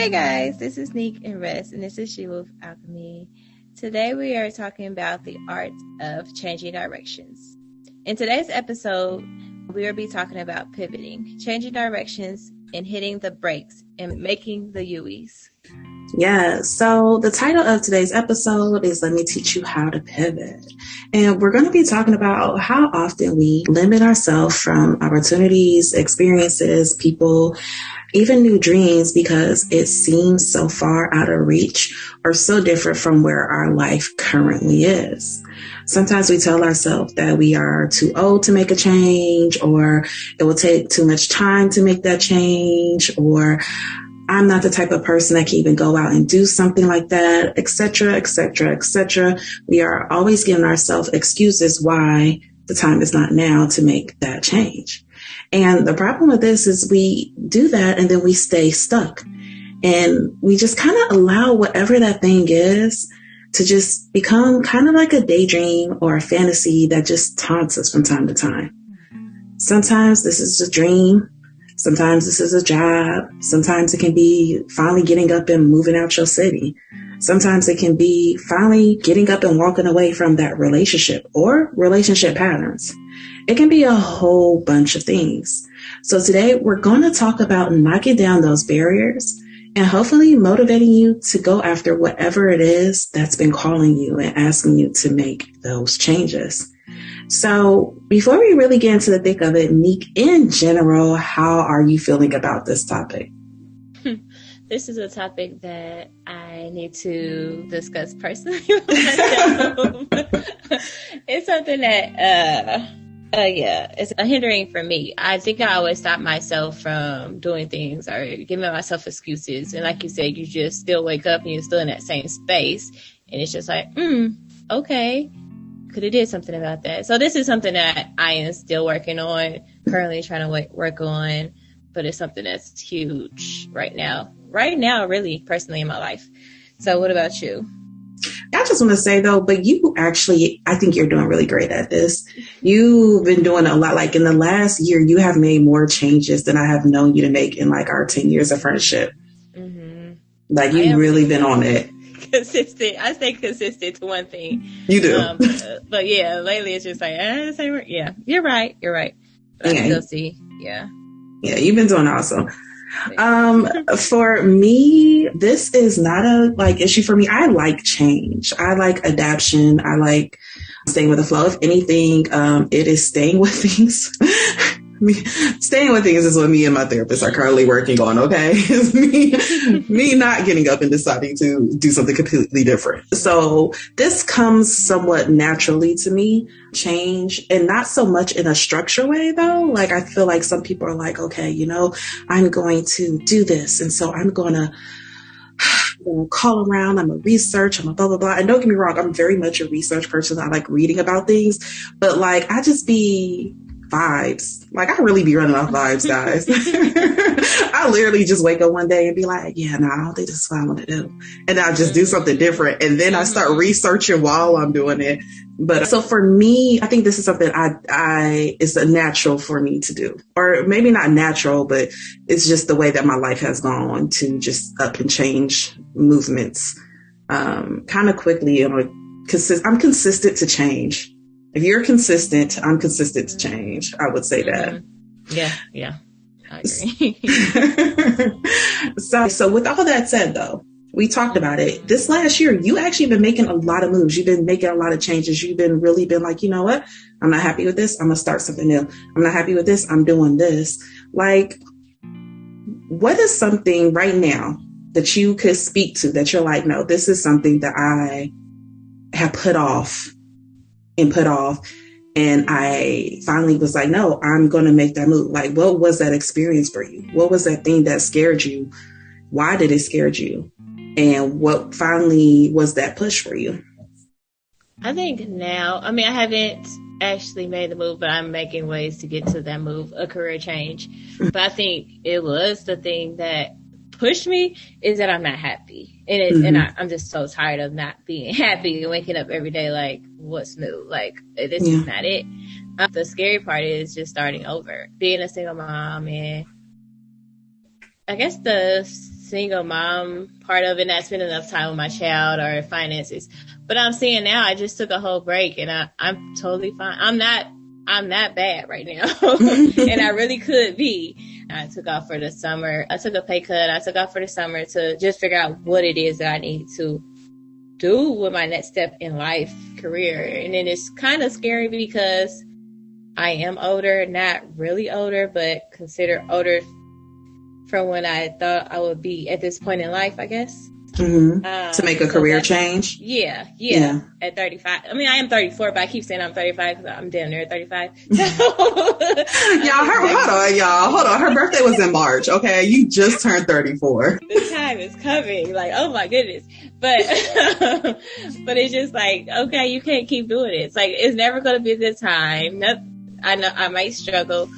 Hey guys, this is Nique and Ress, and this is She Wolf Alchemy. Today we are talking about the art of changing directions. In today's episode, we will be talking about pivoting, changing directions, and hitting the brakes and making the U's. Yeah, so the title of today's episode is Let Me Teach You How to Pivot. And we're going to be talking about how often we limit ourselves from opportunities, experiences, people, even new dreams because it seems so far out of reach or so different from where our life currently is. Sometimes we tell ourselves that we are too old to make a change, or it will take too much time to make that change, or I'm not the type of person that can even go out and do something like that, etc., etc., etc. We are always giving ourselves excuses why the time is not now to make that change. And the problem with this is we do that and then we stay stuck. And we just kind of allow whatever that thing is to just become kind of like a daydream or a fantasy that just taunts us from time to time. Sometimes this is a dream. Sometimes this is a job. Sometimes it can be finally getting up and moving out your city. Sometimes it can be finally getting up and walking away from that relationship or relationship patterns. It can be a whole bunch of things. So today we're going to talk about knocking down those barriers and hopefully motivating you to go after whatever it is that's been calling you and asking you to make those changes. So before we really get into the thick of it, Nique, in general, how are you feeling about this topic? This is a topic that I need to discuss personally with myself. It's something that, it's a hindering for me. I think I always stop myself from doing things or giving myself excuses. And like you said, you just still wake up and you're still in that same space. And it's just like, okay. Could have did something about that. So this is something that I am still working on, currently trying to work on, but it's something that's huge right now, really personally in my life. So what about you? I just want to say though, but you actually, I think you're doing really great at this. You've been doing a lot. Like in the last year, you have made more changes than I have known you to make in like our 10 years of friendship. Mm-hmm. Like you've really been on it. Consistent. I stay consistent to one thing. You do. But yeah, lately it's just like, yeah, you're right. But I still see. Yeah, you've been doing awesome. For me, this is not a issue for me. I like change. I like adaptation. I like staying with the flow. If anything, it is staying with things. Staying with things is what me and my therapist are currently working on, okay? me not getting up and deciding to do something completely different. So this comes somewhat naturally to me, change, and not so much in a structure way though. Like I feel like some people are like, okay, I'm going to do this. And so I'm going to call around, I'm a research, I'm a blah, blah, blah. And don't get me wrong, I'm very much a research person. I like reading about things, but like I just be vibes. Like I really be running off vibes, guys. I literally just wake up one day and be like, yeah, no, I don't think this is what I want to do. And I'll just do something different. And then I start researching while I'm doing it. But so for me, I think this is something it's a natural for me to do, or maybe not natural, but it's just the way that my life has gone to just up and change movements, kind of quickly. I'm consistent to change. If you're consistent, I'm consistent to change. I would say that. Yeah. I agree. So with all that said, though, we talked about it. This last year, you actually been making a lot of moves. You've been making a lot of changes. You've been like, you know what? I'm not happy with this. I'm going to start something new. I'm not happy with this. I'm doing this. Like, what is something right now that you could speak to that you're like, no, this is something that I have put off. And I finally was like, no, I'm going to make that move. Like, what was that experience for you? What was that thing that scared you? Why did it scare you? And what finally was that push for you? I think now, I haven't actually made the move, but I'm making ways to get to that move, a career change. But I think it was the thing that pushed me is that I'm not happy. And I'm just so tired of not being happy and waking up every day like, what's new? Like, this is not it. The scary part is just starting over, being a single mom. And I guess the single mom part of it, not spending enough time with my child or finances. But I'm seeing now I just took a whole break and I'm totally fine. I'm not bad right now. And I really could be. I took off for the summer. I took a pay cut. I took off for the summer to just figure out what it is that I need to do with my next step in life, career. And then it's kind of scary because I am older, not really older, but considered older from when I thought I would be at this point in life, I guess. Mm-hmm. To make a career change? Yeah. At 35. I mean, I am 34, but I keep saying I'm 35 because I'm damn near 35. So, Hold on. Her birthday was in March, okay? You just turned 34. The time is coming. Like, oh my goodness. But but it's just like, okay, you can't keep doing it. It's like, it's never going to be a good time. I know I might struggle,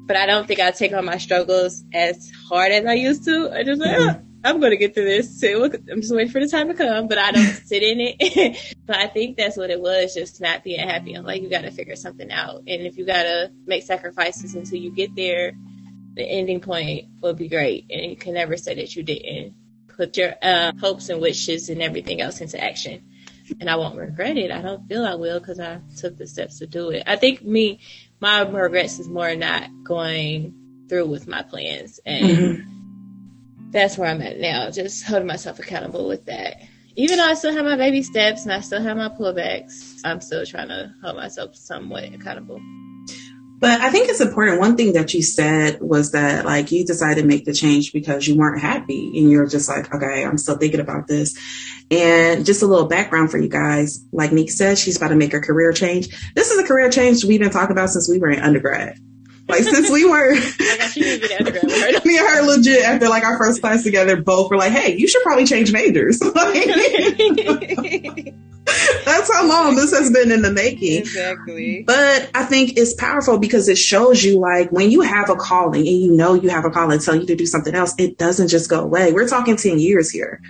but I don't think I take on my struggles as hard as I used to. I just like, I'm going to get through this too. I'm just waiting for the time to come, but I don't sit in it. So I think that's what it was, just not being happy. I'm like, you got to figure something out. And if you got to make sacrifices until you get there, the ending point will be great. And you can never say that you didn't put your hopes and wishes and everything else into action. And I won't regret it. I don't feel I will because I took the steps to do it. I think my regrets is more not going through with my plans. And that's where I'm at now, just holding myself accountable with that. Even though I still have my baby steps and I still have my pullbacks, I'm still trying to hold myself somewhat accountable. But I think it's important. One thing that you said was that, like, you decided to make the change because you weren't happy and you're just like, okay, I'm still thinking about this. And just a little background for you guys. Like Nique said, she's about to make a career change. This is a career change we've been talking about since we were in undergrad. Like, since we were, me and her legit, after like our first class together, both were like, hey, you should probably change majors. That's how long this has been in the making. Exactly. But I think it's powerful because it shows you, like, when you have a calling and you know you have a calling tell you to do something else, it doesn't just go away. We're talking 10 years here.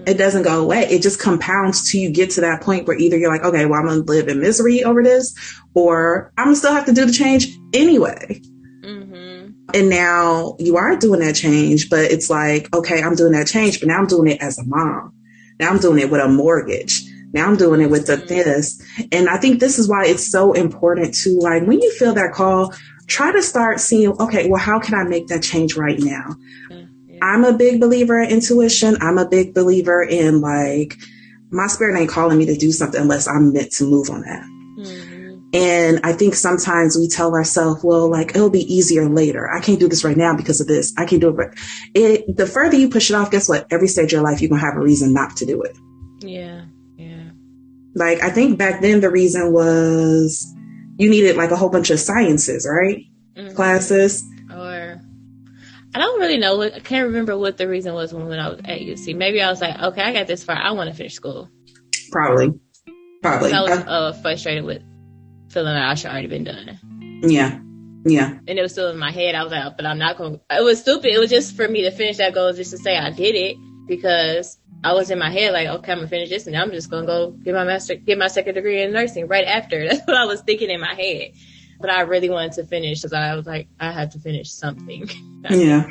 It doesn't go away. It just compounds till you get to that point where either you're like, okay, well, I'm going to live in misery over this, or I'm going to still have to do the change anyway. And now you are doing that change, but it's like, okay, I'm doing that change, but now I'm doing it as a mom. Now I'm doing it with a mortgage. Now I'm doing it with this. And I think this is why it's so important to, like, when you feel that call, try to start seeing, okay, well, how can I make that change right now? I'm a big believer in intuition. I'm a big believer in, like, my spirit ain't calling me to do something unless I'm meant to move on that. And I think sometimes we tell ourselves, well, like, it'll be easier later. I can't do this right now because of this. I can't do it. But the further you push it off, guess what? Every stage of your life, you're going to have a reason not to do it. Yeah. Like, I think back then the reason was you needed like a whole bunch of sciences, right? Classes. Or I don't really know. I can't remember what the reason was when I was at UC. Maybe I was like, okay, I got this far. I want to finish school. Probably. I was frustrated with feeling like I should already been done. Yeah. And it was still in my head. I was like, but I'm not going to. It was stupid. It was just for me to finish that goal, just to say I did it, because I was in my head like, okay, I'm going to finish this and I'm just going to go get my second degree in nursing right after. That's what I was thinking in my head. But I really wanted to finish because I was like, I had to finish something. Yeah.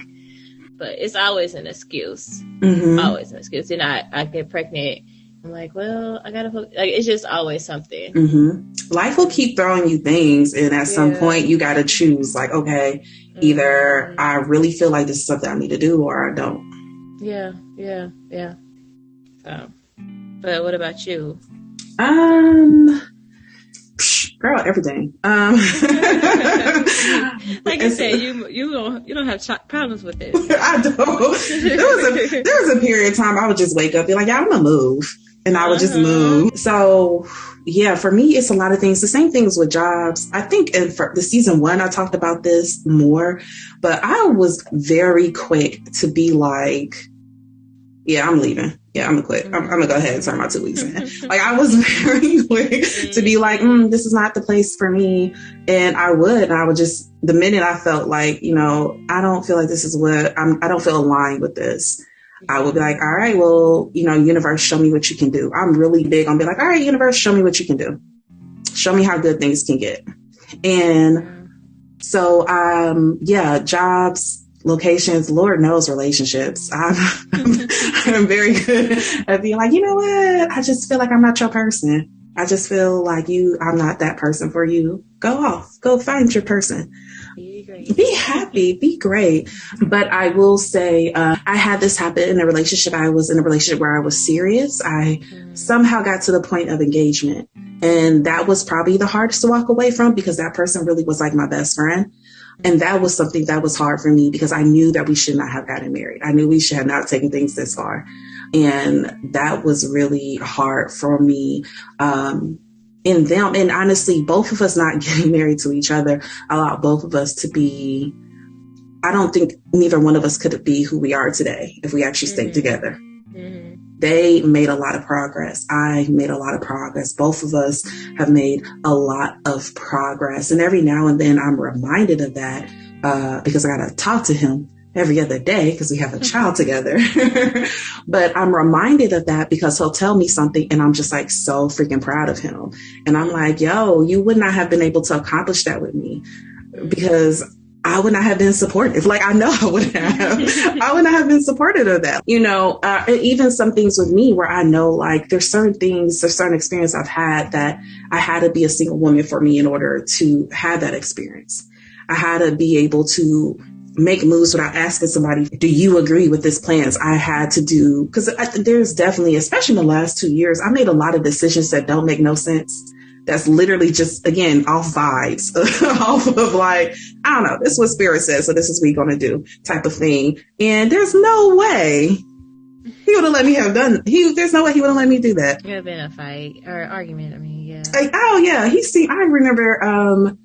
But it's always an excuse. Always an excuse. And I get pregnant. I'm like, well, I gotta like, it's just always something. Life will keep throwing you things, and at some point you gotta choose, like, okay, either I really feel like this is something I need to do, or I don't. Yeah. So, but what about you? Girl, everything. Like I said, you don't have problems with this. I don't. There was a period of time I would just wake up, be like, yeah, I'm gonna move. And I would just move. So, yeah, for me, it's a lot of things. The same things with jobs. I think for the season 1, I talked about this more, but I was very quick to be like, yeah, I'm leaving. Yeah, I'm gonna quit. I'm gonna go ahead and turn my 2 weeks in. Like, I was very quick to be like, this is not the place for me. And I would just, the minute I felt like, I don't feel like this is I don't feel aligned with this, I would be like, all right, well, universe, show me what you can do. I'm really big on being like, all right, universe, show me what you can do. Show me how good things can get. And so, jobs, locations, Lord knows relationships. I'm very good at being like, you know what? I just feel like I'm not your person. I just feel like I'm not that person for you. Go off, go find your person. Be happy, be great. But I will say, I had this happen in a relationship. I was in a relationship where I was serious. I somehow got to the point of engagement. And that was probably the hardest to walk away from because that person really was like my best friend. And that was something that was hard for me because I knew that we should not have gotten married. I knew we should have not taken things this far. And that was really hard for me. In them. And honestly, both of us not getting married to each other allowed both of us to be, I don't think neither one of us could be who we are today if we actually stayed together. They made a lot of progress. I made a lot of progress. Both of us have made a lot of progress. And every now and then I'm reminded of that because I got to talk to him every other day because we have a child together. But I'm reminded of that because he'll tell me something and I'm just like so freaking proud of him. And I'm like, yo, you would not have been able to accomplish that with me because I would not have been supportive. Like, I know I would have. I would not have been supportive of that. You know, even some things with me where I know like there's certain experience I've had that I had to be a single woman for me in order to have that experience. I had to be able to make moves without asking somebody, do you agree with this plans? I had to do, because there's definitely, especially in the last 2 years, I made a lot of decisions that don't make no sense. That's literally just, again, off vibes, off of like, I don't know, this is what spirit says, so this is what we're going to do type of thing. And there's no way he would have let me have done, there's no way he would have let me do that. It would have been a fight or argument, I mean, yeah. Like, oh yeah, I remember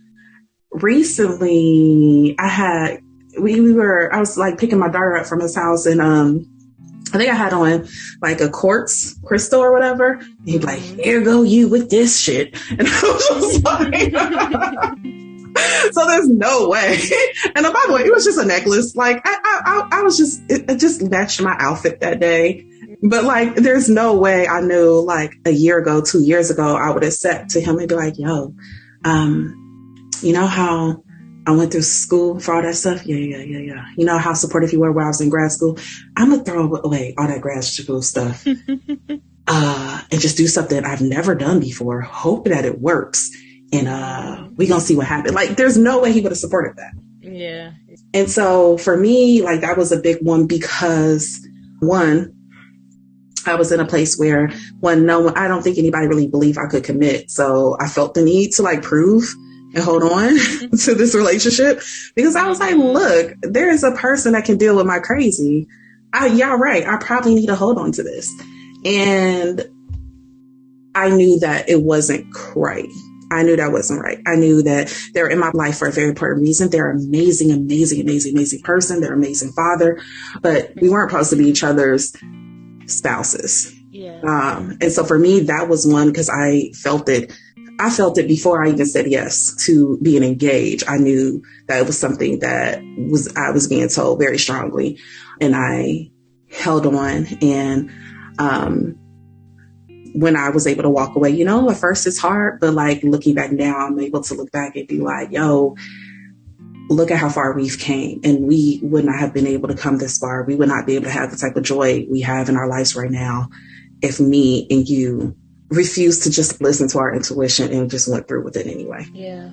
recently I was like picking my daughter up from his house and I think I had on like a quartz crystal or whatever. And he'd be like, here go you with this shit. And I was just like, so there's no way. And by the way, it was just a necklace. Like I was just, it just matched my outfit that day. But like, there's no way I knew like a year ago, 2 years ago, I would have said to him and be like, yo, you know how I went through school for all that stuff? Yeah. You know how supportive you were when I was in grad school? I'm going to throw away all that grad school stuff and just do something I've never done before, hope that it works. And we're going to see what happens. Like, there's no way he would have supported that. Yeah. And so for me, like, that was a big one because, one, I was in a place where, I don't think anybody really believed I could commit. So I felt the need to like prove and hold on to this relationship because I was like, look, there is a person that can deal with my crazy. Y'all right. I probably need to hold on to this. And I knew that it wasn't right. I knew that wasn't right. I knew that they're in my life for a very important reason. They're amazing, amazing, amazing, amazing person. They're an amazing father, but we weren't supposed to be each other's spouses. Yeah. And so for me, that was one because I felt it before I even said yes to being engaged. I knew that it was something that I was being told very strongly, and I held on. And when I was able to walk away, at first it's hard, but like looking back now, I'm able to look back and be like, yo, look at how far we've came, and we would not have been able to come this far. We would not be able to have the type of joy we have in our lives right now if me and you refused to just listen to our intuition and just went through with it anyway. Yeah,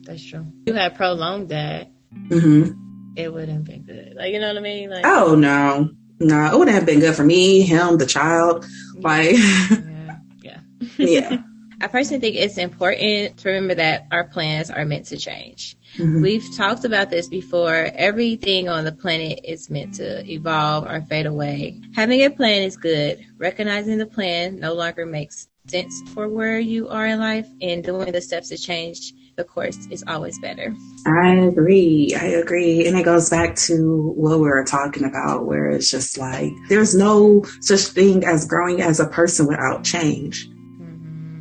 that's true. You had prolonged that. Mm-hmm. It wouldn't have been good. Like, you know what I mean? Like, oh no, it wouldn't have been good for me, him, the child. Like, yeah. I personally think it's important to remember that our plans are meant to change. Mm-hmm. We've talked about this before. Everything on the planet is meant to evolve or fade away. Having a plan is good. Recognizing the plan no longer makes sense for where you are in life, and doing the steps to change the course is always better. I agree. And it goes back to what we were talking about, where it's just like, there's no such thing as growing as a person without change.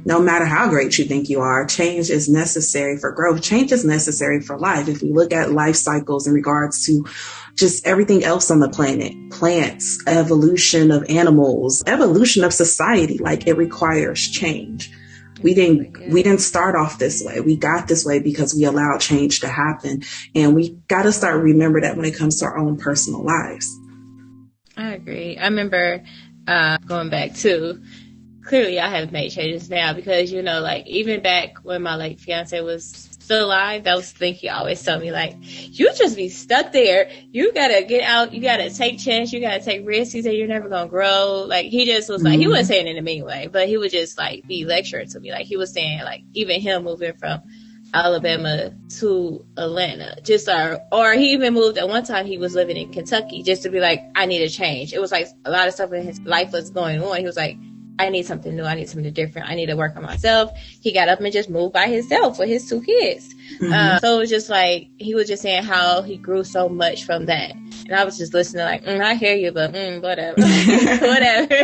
No matter how great you think you are, change is necessary for growth. Change is necessary for life. If we look at life cycles in regards to just everything else on the planet, plants, evolution of animals, evolution of society, like it requires change. We didn't start off this way. We got this way because we allowed change to happen. And we got to start remember that when it comes to our own personal lives. I agree. I remember going back to, clearly I have made changes now because, you know, like even back when my like fiance was still alive, that was the thing he always told me, like, you just be stuck there. You got to get out. You got to take chances. You got to take risks. He said, you're never going to grow. Like, he just was like, he wasn't saying it in a mean way, but he would just like be lecturing to me. Like, he was saying, like, even him moving from Alabama to Atlanta, just or he even moved at one time. He was living in Kentucky just to be like, I need a change. It was like a lot of stuff in his life was going on. He was like, I need something new. I need something different. I need to work on myself. He got up and just moved by himself with his 2 kids. So it was just like, he was just saying how he grew so much from that. And I was just listening like, I hear you, but whatever. Whatever.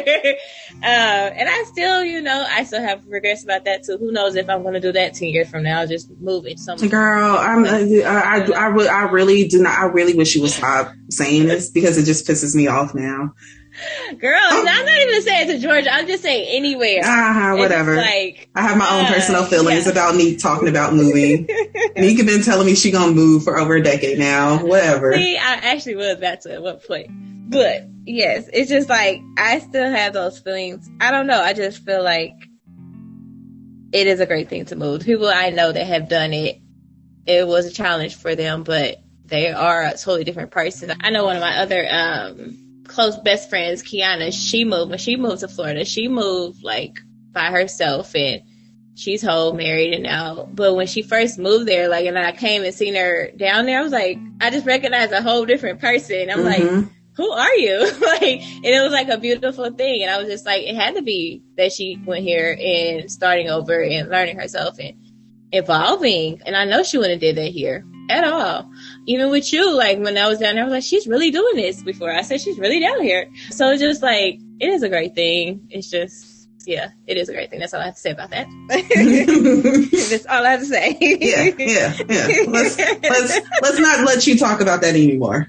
And I still, you know, I still have regrets about that too. Who knows if I'm going to do that 10 years from now, just move it somewhere. Girl, I really do not. I really wish you would stop saying this because it just pisses me off now. Girl, I'm not even saying it to Georgia. I'm just saying anywhere. Whatever. Like, I have my own personal feelings about Nique talking about moving. Nique been telling me she gonna move for over a decade now. Whatever. See, I actually was about to at one point. But yes, it's just like, I still have those feelings. I don't know. I just feel like it is a great thing to move. People I know that have done it, it was a challenge for them, but they are a totally different person. I know one of my other, close best friends, Kiana, when she moved to Florida, she moved like by herself and she's home, married and now, but when she first moved there, like, and I came and seen her down there, I was like, I just recognized a whole different person. I'm like, who are you? Like, and it was like a beautiful thing. And I was just like, it had to be that she went here and starting over and learning herself and evolving. And I know she wouldn't have did that here at all. Even with you, like when I was down there, I was like, she's really doing this before. I said, she's really down here. So it's just like, it is a great thing. It's just, yeah, it is a great thing. That's all I have to say about that. That's all I have to say. Yeah. Let's not let you talk about that anymore.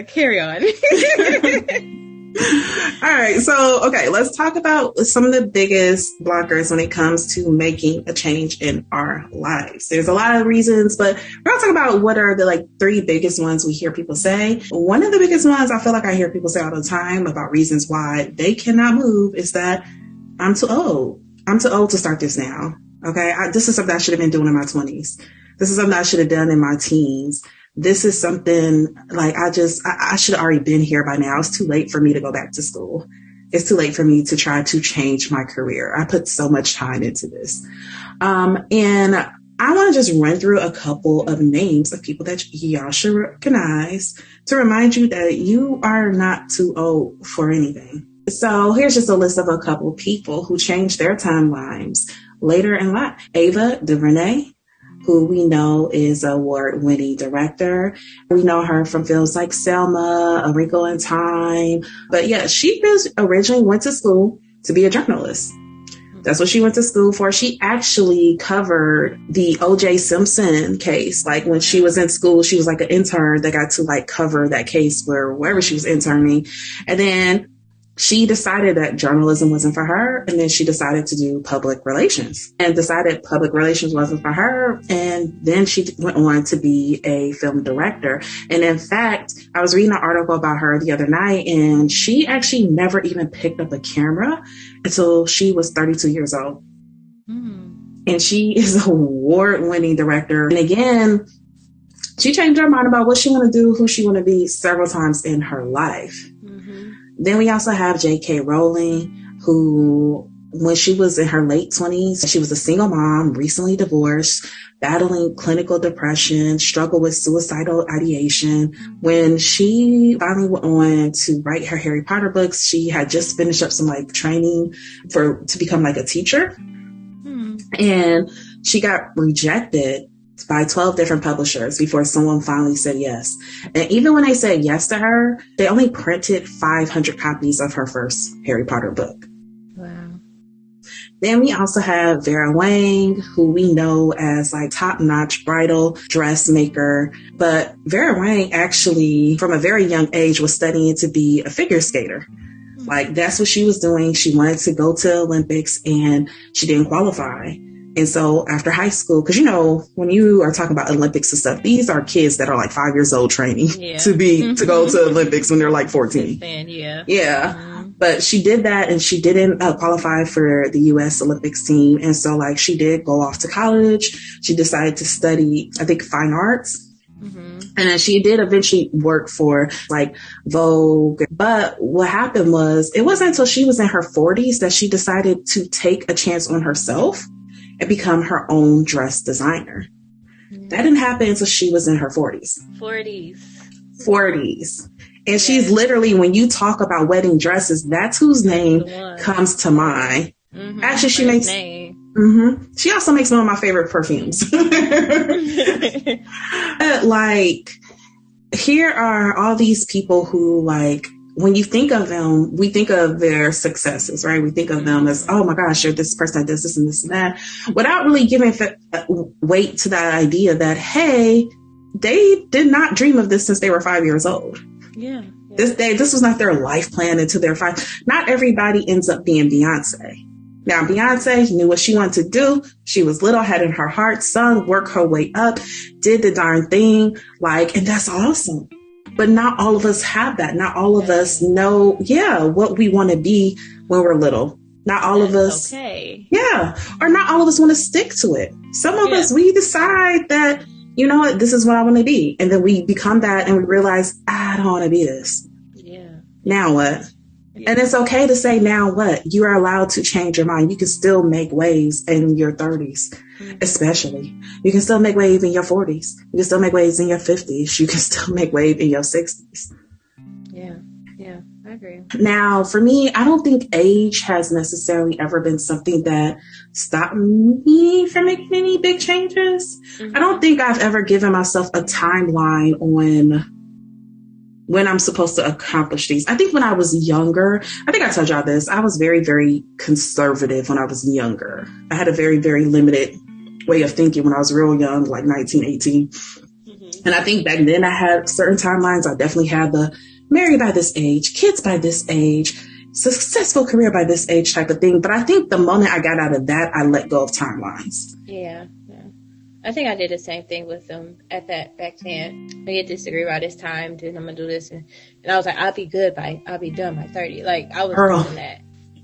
Carry on. All right. So, okay, let's talk about some of the biggest blockers when it comes to making a change in our lives. There's a lot of reasons, but we're going to talk about what are the like 3 biggest ones we hear people say. One of the biggest ones I feel like I hear people say all the time about reasons why they cannot move is that I'm too old. I'm too old to start this now. Okay. This is something I should have been doing in my 20s. This is something I should have done in my teens. This is something like I should have already been here by now. It's too late for me to go back to school. It's too late for me to try to change my career. I put so much time into this. And I want to just run through a couple of names of people that y'all should recognize to remind you that you are not too old for anything. So here's just a list of a couple of people who changed their timelines later in life. Ava DuVernay, who we know is an award-winning director. We know her from films like Selma, A Wrinkle in Time. But yeah, she originally went to school to be a journalist. That's what she went to school for. She actually covered the O.J. Simpson case. Like when she was in school, she was like an intern that got to like cover that case wherever she was interning. And then she decided that journalism wasn't for her. And then she decided to do public relations and decided public relations wasn't for her. And then she went on to be a film director. And in fact, I was reading an article about her the other night, and she actually never even picked up a camera until she was 32 years old. And she is an award-winning director. And again, she changed her mind about what she want to do, who she want to be several times in her life. Then we also have J.K. Rowling, who, when she was in her late 20s, she was a single mom, recently divorced, battling clinical depression, struggled with suicidal ideation. When she finally went on to write her Harry Potter books, she had just finished up some like training to become like a teacher. And she got rejected by 12 different publishers before someone finally said yes. And even when they said yes to her, they only printed 500 copies of her first Harry Potter book. Wow. Then we also have Vera Wang, who we know as like top-notch bridal dressmaker. But Vera Wang actually, from a very young age, was studying to be a figure skater. Like, that's what she was doing. She wanted to go to Olympics and she didn't qualify. And so after high school, because, you know, when you are talking about Olympics and stuff, these are kids that are like 5 years old training to go to Olympics when they're like 14. Yeah. Mm-hmm. But she did that and she didn't qualify for the U.S. Olympics team. And so like she did go off to college. She decided to study, I think, fine arts. Mm-hmm. And then she did eventually work for like Vogue. But what happened was it wasn't until she was in her 40s that she decided to take a chance on herself and become her own dress designer. Mm-hmm. That didn't happen until she was in her 40s. 40s. And she's literally, when you talk about wedding dresses, that's whose name comes to mind. Mm-hmm. Actually, she makes... Mm-hmm. She also makes one of my favorite perfumes. Like, here are all these people who, like, when you think of them, we think of their successes, right? We think of them as, oh my gosh, you're this person that does this and this and that, without really giving weight to that idea that, hey, they did not dream of this since they were 5 years old. Yeah. This was not their life plan until they're 5. Not everybody ends up being Beyonce. Now, Beyonce knew what she wanted to do. She was little, had in her heart, sung, worked her way up, did the darn thing, like, and that's awesome. But not all of us have that. Not all of us know, what we want to be when we're little. Not all of us. Okay. Yeah. Or not all of us want to stick to it. Some of us, we decide that, you know what, this is what I want to be. And then we become that and we realize, I don't want to be this. Yeah. Now what? And it's okay to say, now what? You are allowed to change your mind. You can still make waves in your 30s, especially. You can still make waves in your 40s. You can still make waves in your 50s. You can still make waves in your 60s. Yeah, I agree. Now, for me, I don't think age has necessarily ever been something that stopped me from making any big changes. Mm-hmm. I don't think I've ever given myself a timeline on when I'm supposed to accomplish these. I think when I was younger, I think I told y'all this, I was very, very conservative when I was younger. I had a very, very limited way of thinking when I was real young, like 19, 18. Mm-hmm. And I think back then I had certain timelines. I definitely had the marry by this age, kids by this age, successful career by this age type of thing. But I think the moment I got out of that, I let go of timelines. Yeah. I think I did the same thing with them at that back then. We get this degree by this time, then I'm gonna do this, and I was like, I'll be done by 30. Like I was doing that.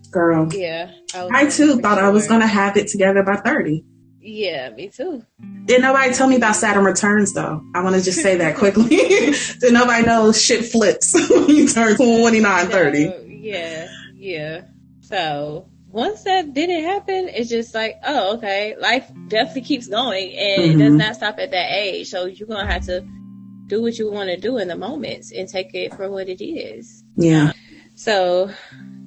Girl. Yeah. I too thought I was gonna have it together by 30. Yeah, me too. Didn't nobody tell me about Saturn returns though. I want to just say that quickly. Did nobody know shit flips when you turn 29, 30? Yeah. So once that didn't happen, it's just like, oh, okay, life definitely keeps going and it does not stop at that age. So you're going to have to do what you want to do in the moments and take it for what it is. Yeah. So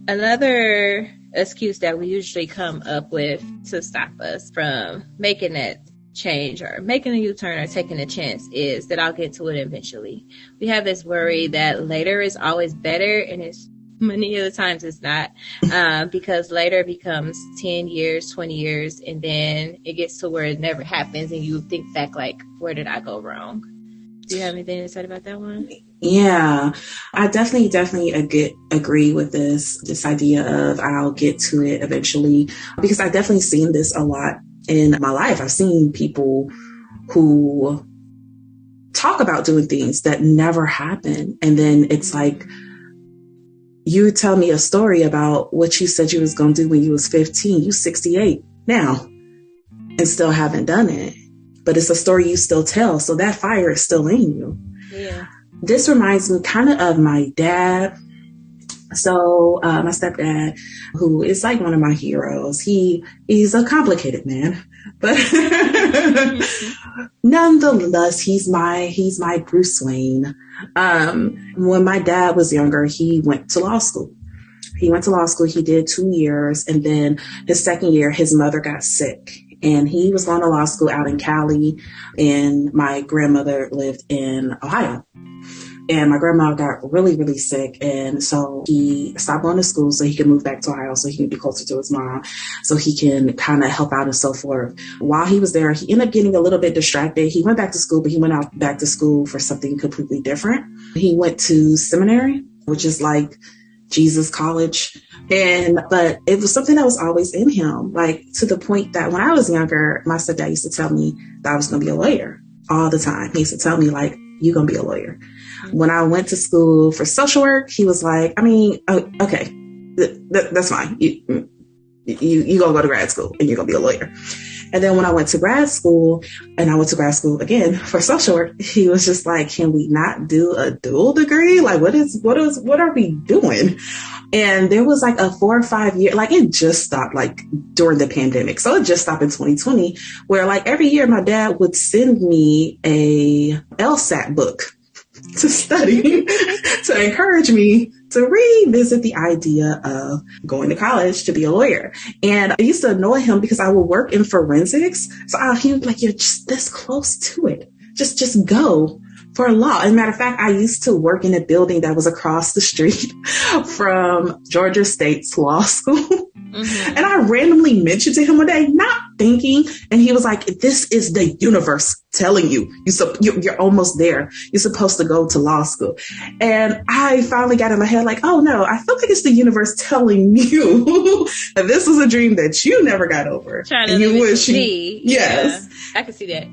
another excuse that we usually come up with to stop us from making that change or making a U-turn or taking a chance is that I'll get to it eventually. We have this worry that later is always better, and it's many of the times it's not, because later becomes 10 years, 20 years, and then it gets to where it never happens and you think back like, where did I go wrong? Do you have anything to say about that one? Yeah, I definitely agree with this idea of I'll get to it eventually, because I definitely seen this a lot in my life. I've seen people who talk about doing things that never happen. And then it's like, you tell me a story about what you said you was going to do when you was 15. You 68 now and still haven't done it. But it's a story you still tell. So that fire is still in you. Yeah. This reminds me kind of my dad. So my stepdad, who is like one of my heroes, he's a complicated man, but nonetheless, he's my Bruce Wayne. When my dad was younger, he went to law school. He did 2 years. And then his second year, his mother got sick and he was going to law school out in Cali, and my grandmother lived in Ohio. And my grandma got really, really sick. And so he stopped going to school so he could move back to Ohio so he could be closer to his mom, so he can kind of help out and so forth. While he was there, he ended up getting a little bit distracted. He went back to school, but he went out back to school for something completely different. He went to seminary, which is like Jesus college. But it was something that was always in him, like to the point that when I was younger, my stepdad used to tell me that I was going to be a lawyer all the time. He used to tell me like, you're going to be a lawyer. When I went to school for social work, he was like, I mean, okay, that's fine. You going to go to grad school and you're going to be a lawyer. And then when I went to grad school, and I went to grad school again for social work, he was just like, can we not do a dual degree? Like, what are we doing? And there was like a 4 or 5 year, like it just stopped like during the pandemic. So it just stopped in 2020, where like every year my dad would send me a LSAT book to study to encourage me to revisit the idea of going to college to be a lawyer. And I used to annoy him because I would work in forensics. So he was like, you're just this close to it. Just go for law. As a matter of fact, I used to work in a building that was across the street from Georgia State's law school. Mm-hmm. And I randomly mentioned to him one day, not thinking, and he was like, this is the universe telling you, you're almost there. You're supposed to go to law school. And I finally got in my head like, oh no, I feel like it's the universe telling you that this is a dream that you never got over. Trying to leave it to me. Yes. Yeah, I can see that.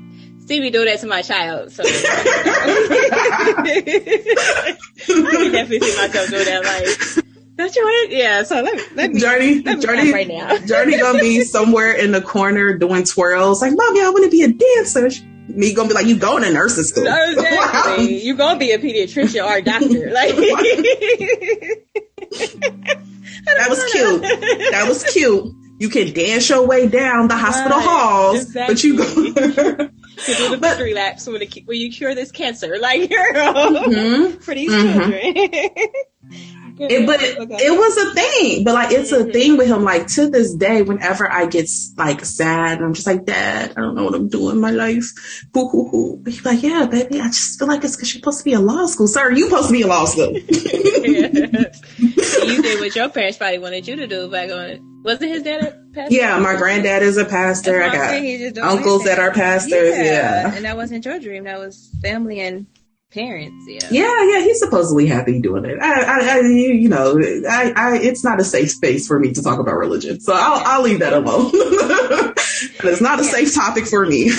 See me do that to my child. So I can definitely see myself do that. Like, don't you want it? Yeah. So let me Journey right now. Journey gonna be somewhere in the corner doing twirls. Like, Mommy, I want to be a dancer. Me gonna be like, you going to nursing school? Exactly. You gonna be a pediatrician or a doctor? Like, that was cute. That was cute. You can dance your way down the hospital halls, exactly. But you go. To do the victory laps when you cure this cancer, like, girl, for these children. It was a thing, but like it's a thing with him. Like to this day, whenever I get like sad, and I'm just like, Dad, I don't know what I'm doing in my life. He's like, yeah, baby, I just feel like it's because you're supposed to be in law school, sir. You supposed to be in law school. You did what your parents probably wanted you to do back on. Wasn't his dad a pastor? Yeah, my granddad is a pastor. I got uncles that are pastors. Yeah, and that wasn't your dream. That was family and parents. Yeah. He's supposedly happy doing it. It's not a safe space for me to talk about religion, so I'll leave that alone. It's not a safe topic for me.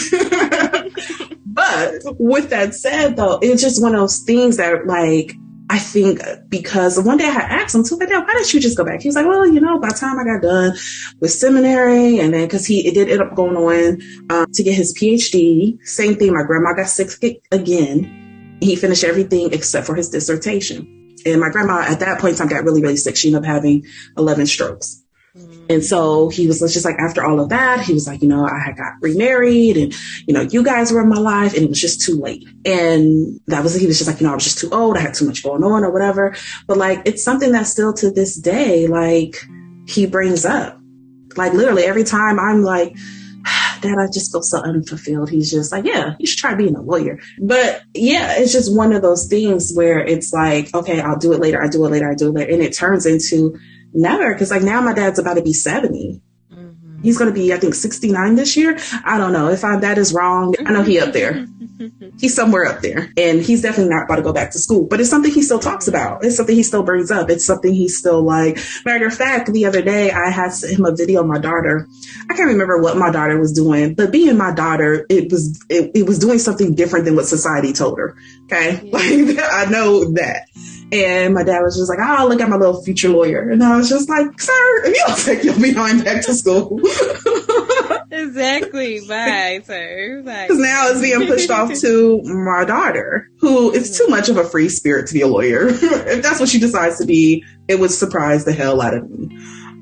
But with that said, though, it's just one of those things that, like, I think because one day I had asked him too, like, why didn't you just go back? He was like, well, by the time I got done with seminary, and then because it did end up going on to get his PhD, same thing. My grandma got sick again. He finished everything except for his dissertation. And my grandma at that point in time got really, really sick. She ended up having 11 strokes. And so he was just like, after all of that, he was like, I had got remarried and, you guys were in my life, and it was just too late. And he was just like, I was just too old. I had too much going on or whatever. But like, it's something that still to this day, like he brings up, like literally every time I'm like, Dad, I just feel so unfulfilled. He's just like, yeah, you should try being a lawyer. But yeah, it's just one of those things where it's like, okay, I'll do it later. I do it later. And it turns into never. Because like now my dad's about to be 70. Mm-hmm. He's going to be, I think, 69 this year. I don't know if that is wrong. I know he up there. He's somewhere up there, and he's definitely not about to go back to school, but it's something he still talks about. It's something he still brings up. It's something he's still like, matter of fact, the other day I had sent him a video of my daughter. I can't remember what my daughter was doing, but being my daughter, it was doing something different than what society told her. Okay. Yeah. Like I know that. And my dad was just like, oh, look at my little future lawyer. And I was just like, sir, if you don't take your behind back to school. Exactly. Bye, sir. Because now it's being pushed off to my daughter, who is too much of a free spirit to be a lawyer. If that's what she decides to be, it would surprise the hell out of me.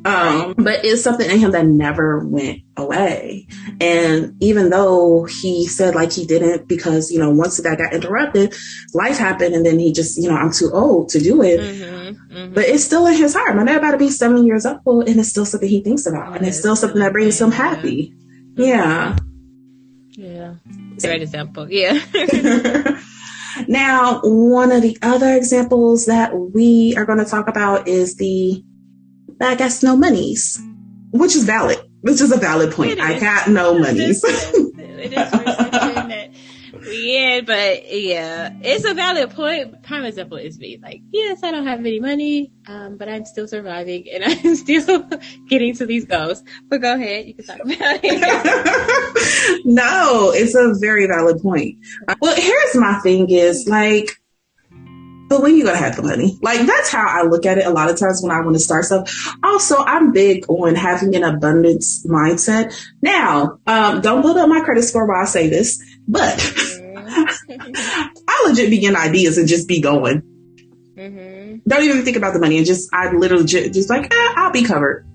But it's something in him that never went away. And even though he said like he didn't, because, once that got interrupted, life happened, and then he just, I'm too old to do it. Mm-hmm, mm-hmm. But it's still in his heart. My dad about to be 7 years old, and it's still something he thinks about. And it's still something that brings him happy. Yeah. Yeah. Great example. Yeah. Now, one of the other examples that we are going to talk about is I guess no monies, which is valid. Which is a valid point. I got no monies. It is for something that, saying? But yeah, it's a valid point. Prime example is me. Like, yes, I don't have any money, but I'm still surviving and I'm still getting to these goals. But go ahead, you can talk about it. No, it's a very valid point. Well, here's my thing is like, but when you gonna have the money? Like, that's how I look at it a lot of times when I want to start stuff. Also, I'm big on having an abundance mindset. Now, don't build up my credit score while I say this, but I legit begin ideas and just be going. Mm-hmm. Don't even think about the money and I literally just like, I'll be covered.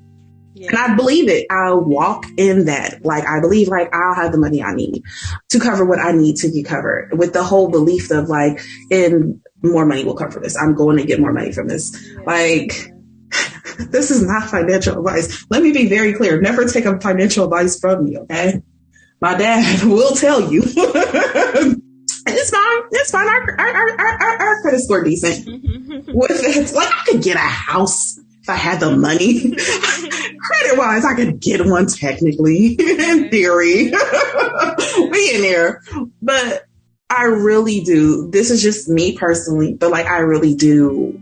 Yeah. And I believe it. I'll walk in that. Like, I believe like I'll have the money I need to cover what I need to be covered, with the whole belief of like, more money will come from this. I'm going to get more money from this. Yeah. Like, this is not financial advice. Let me be very clear. Never take a financial advice from me, okay? My dad will tell you. It's fine. It's fine. Our credit score decent. With it, like, I could get a house if I had the money. Credit-wise, I could get one technically, in theory. We in there. But I really do. This is just me personally, but like I really do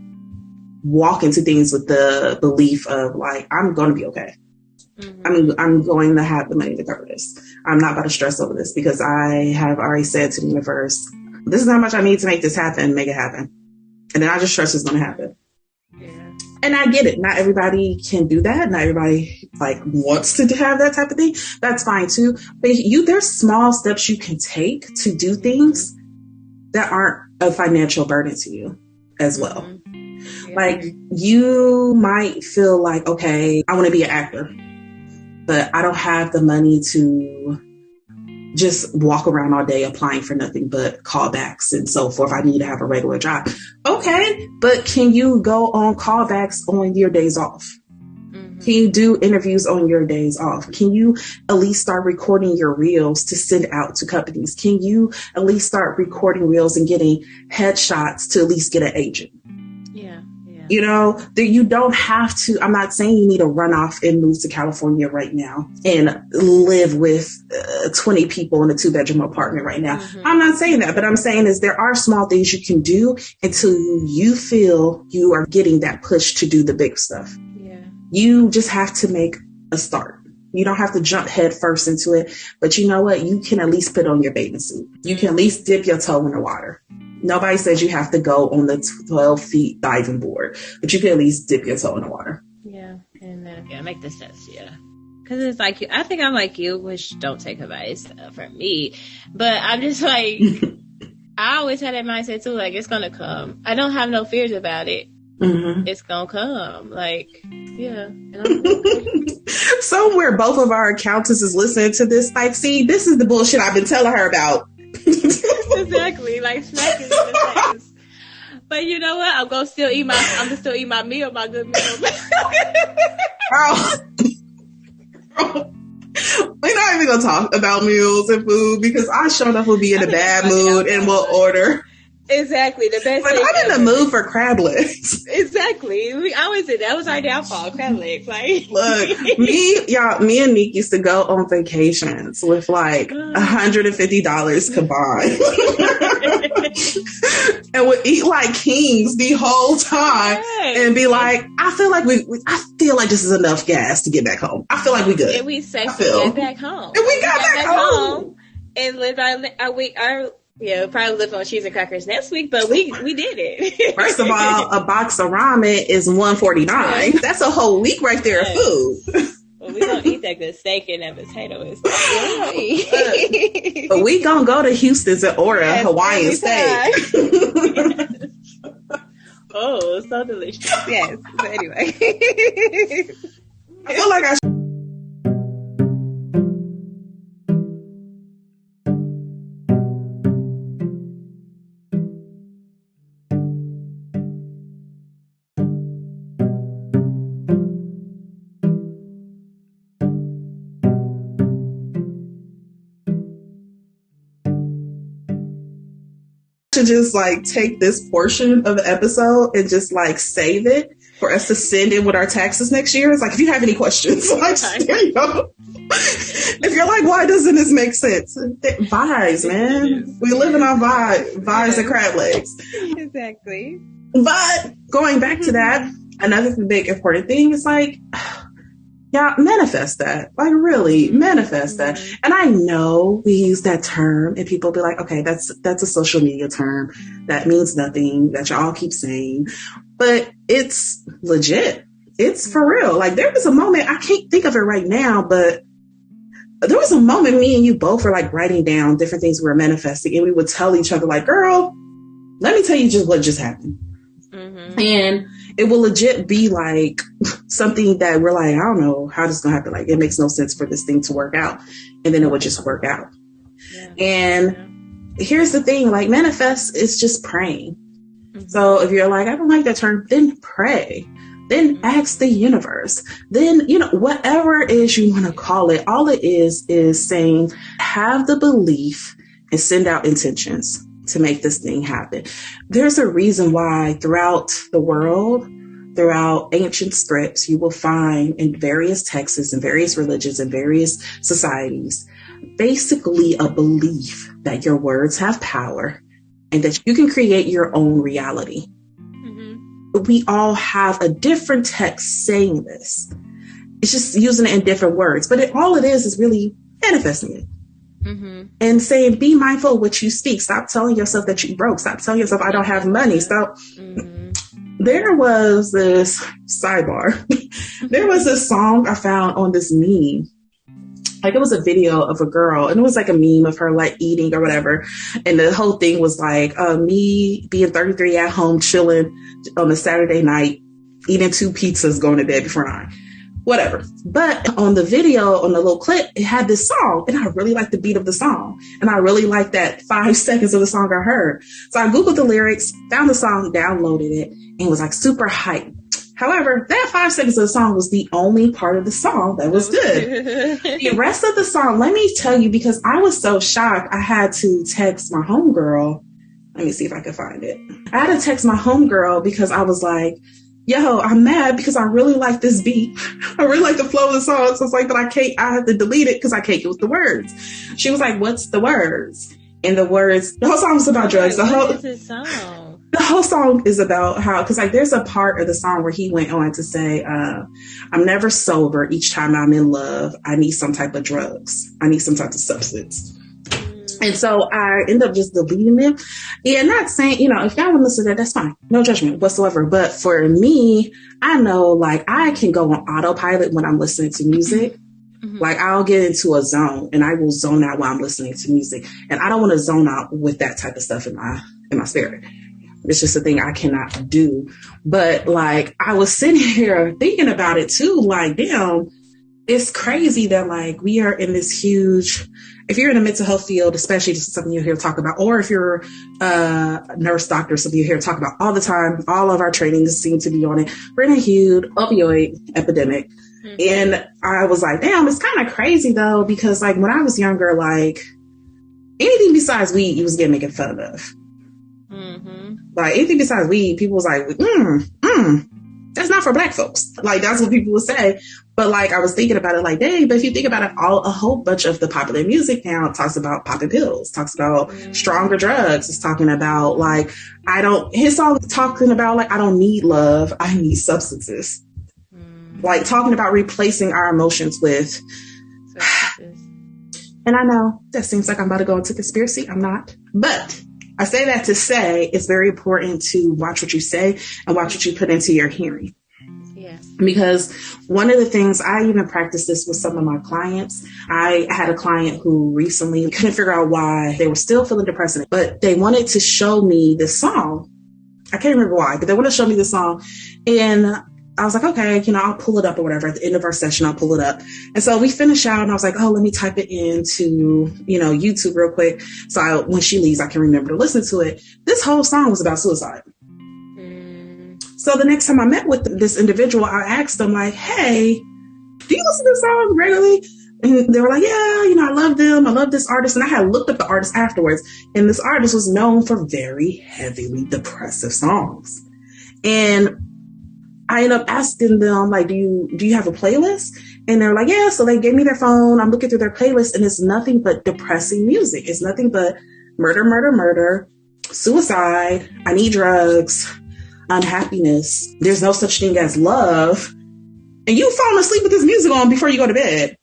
walk into things with the belief of like, I'm going to be okay. Mm-hmm. I'm going to have the money to cover this. I'm not about to stress over this because I have already said to the universe, this is how much I need to make this happen, make it happen. And then I just trust it's going to happen. Yeah. And I get it. Not everybody can do that. Not everybody like wants to have that type of thing. That's fine too. But there's small steps you can take to do things that aren't a financial burden to you as well. Mm-hmm. Yeah. Like, you might feel like, okay, I want to be an actor, but I don't have the money to just walk around all day applying for nothing but callbacks and so forth. I need to have a regular job. Okay, but can you go on callbacks on your days off? Mm-hmm. Can you do interviews on your days off? Can you at least start recording your reels to send out to companies? Can you at least start recording reels and getting headshots to at least get an agent? Yeah. You know, that you don't have to, I'm not saying you need to run off and move to California right now and live with 20 people in a 2-bedroom apartment right now. Mm-hmm. I'm not saying that, but I'm saying is there are small things you can do until you feel you are getting that push to do the big stuff. Yeah. You just have to make a start. You don't have to jump head first into it, but you know what? You can at least put on your bathing suit. You can at least dip your toe in the water. Nobody says you have to go on the 12 feet diving board, but you can at least dip your toe in the water. Yeah, and make the steps, yeah. Because it's like, I think I'm like you, which don't take advice from me, but I'm just like, I always had that mindset too, like, it's going to come. I don't have no fears about it. Mm-hmm. It's going to come. Like, yeah. And somewhere both of our accountants is listening to this, like, see, this is the bullshit I've been telling her about. Exactly, like smacking in the face. But you know what? I'm gonna still eat my meal, my good meal. We're not even gonna talk about meals and food because I sure enough will be in a bad mood and will order. Exactly, the best. Like, I'm in the mood for crab legs. Exactly, we always did. That was our downfall, crab legs. Like, look, me and Nique used to go on vacations with like $150 combined, and would eat like kings the whole time, and be like, I feel like this is enough gas to get back home. I feel like we good. And we safely got back home. And we got back home. And lived our yeah, probably live on cheese and crackers next week, but we did it. First of all, a box of ramen is $149. That's a whole week right there of food. Well, we don't eat that good steak and that potato. But we gonna go to Houston's and order a Hawaiian steak. Oh, so delicious. Yes. But anyway. I feel like I to just like take this portion of the episode and just like save it for us to send in with our taxes next year. It's like, if you have any questions, like, there you go. If you're like, why doesn't this make sense? Vibes, man. We live in our vibes and crab legs. Exactly. But going back to that, another big important thing is like, yeah, manifest that. Like, really manifest that. And I know we use that term and people be like, okay, that's a social media term. That means nothing, that y'all keep saying. But it's legit. It's for real. Like, there was a moment, I can't think of it right now, but there was a moment me and you both were like writing down different things we were manifesting, and we would tell each other like, girl, let me tell you just what just happened. And it will legit be like something that we're like, I don't know how this is going to happen. Like, it makes no sense for this thing to work out. And then it would just work out. Yeah. And here's the thing, like, manifest is just praying. So if you're like, I don't like that term, then pray. Then ask the universe. Then, you know, whatever it is you want to call it, all it is saying, have the belief and send out intentions to make this thing happen. There's a reason why throughout the world, throughout ancient scripts, you will find in various texts and various religions and various societies, basically a belief that your words have power and that you can create your own reality. We all have a different text saying this. It's just using it in different words, but all it is really manifesting it. And saying, be mindful of what you speak. Stop telling yourself that you broke. Stop telling yourself I don't have money. Stop. There was this sidebar. There was this song I found on this meme. Like, it was a video of a girl, and it was like a meme of her like eating or whatever. And the whole thing was like me being 33 at home, chilling on a Saturday night, eating 2 pizzas, going to bed before 9. Whatever. But on the video, on the little clip, it had this song, and I really liked the beat of the song. And I really liked that 5 seconds of the song I heard. So I Googled the lyrics, found the song, downloaded it, and was like super hyped. However, that 5 seconds of the song was the only part of the song that was good. The rest of the song, let me tell you, because I was so shocked, I had to text my homegirl. Let me see if I can find it. I had to text my homegirl because I was like, yo, I'm mad because I really like this beat. I really like the flow of the song. So it's like, but I have to delete it because I can't get with the words. She was like, what's the words? And the whole song is about drugs. What is this song? The whole song is about how, because like there's a part of the song where he went on to say, I'm never sober. Each time I'm in love, I need some type of drugs. I need some type of substance. And so I end up just deleting them. Yeah, not saying, you know, if y'all want to listen to that, that's fine. No judgment whatsoever. But for me, I know like I can go on autopilot when I'm listening to music. Like I'll get into a zone and I will zone out while I'm listening to music. And I don't want to zone out with that type of stuff in my spirit. It's just a thing I cannot do. But like I was sitting here thinking about it too, like, damn, it's crazy that like we are in this huge, if you're in the mental health field, especially this is something you hear talk about, or if you're a nurse, doctor, something you hear talk about all the time, all of our trainings seem to be on it. We're in a huge opioid epidemic. And I was like, damn, it's kind of crazy though, because like when I was younger, like anything besides weed, you was getting making fun of. Like anything besides weed, people was like, that's not for black folks. Like that's what people would say. But like I was thinking about it like, dang, but if you think about it, a whole bunch of the popular music now talks about popping pills, talks about stronger drugs. It's talking about like, his song is talking about like, I don't need love. I need substances. Like talking about replacing our emotions with substances. And I know that seems like I'm about to go into conspiracy. I'm not. But I say that to say it's very important to watch what you say and watch what you put into your hearing. Yeah. Because one of the things, I even practiced this with some of my clients. I had a client who recently couldn't figure out why they were still feeling depressed, but they wanted to show me this song. I can't remember why, but they wanted to show me this song. And I was like, okay, I'll pull it up or whatever. At the end of our session, I'll pull it up. And so we finished out and I was like, oh, let me type it into, YouTube real quick. So when she leaves, I can remember to listen to it. This whole song was about suicide. So the next time I met with this individual, I asked them like, hey, do you listen to this song regularly? And they were like, yeah, I love them. I love this artist. And I had looked up the artist afterwards. And this artist was known for very heavily depressive songs. And I ended up asking them, like, do you have a playlist? And they're like, yeah, so they gave me their phone. I'm looking through their playlist and it's nothing but depressing music. It's nothing but murder, murder, murder, suicide. I need drugs, unhappiness. There's no such thing as love. And you falling asleep with this music on before you go to bed.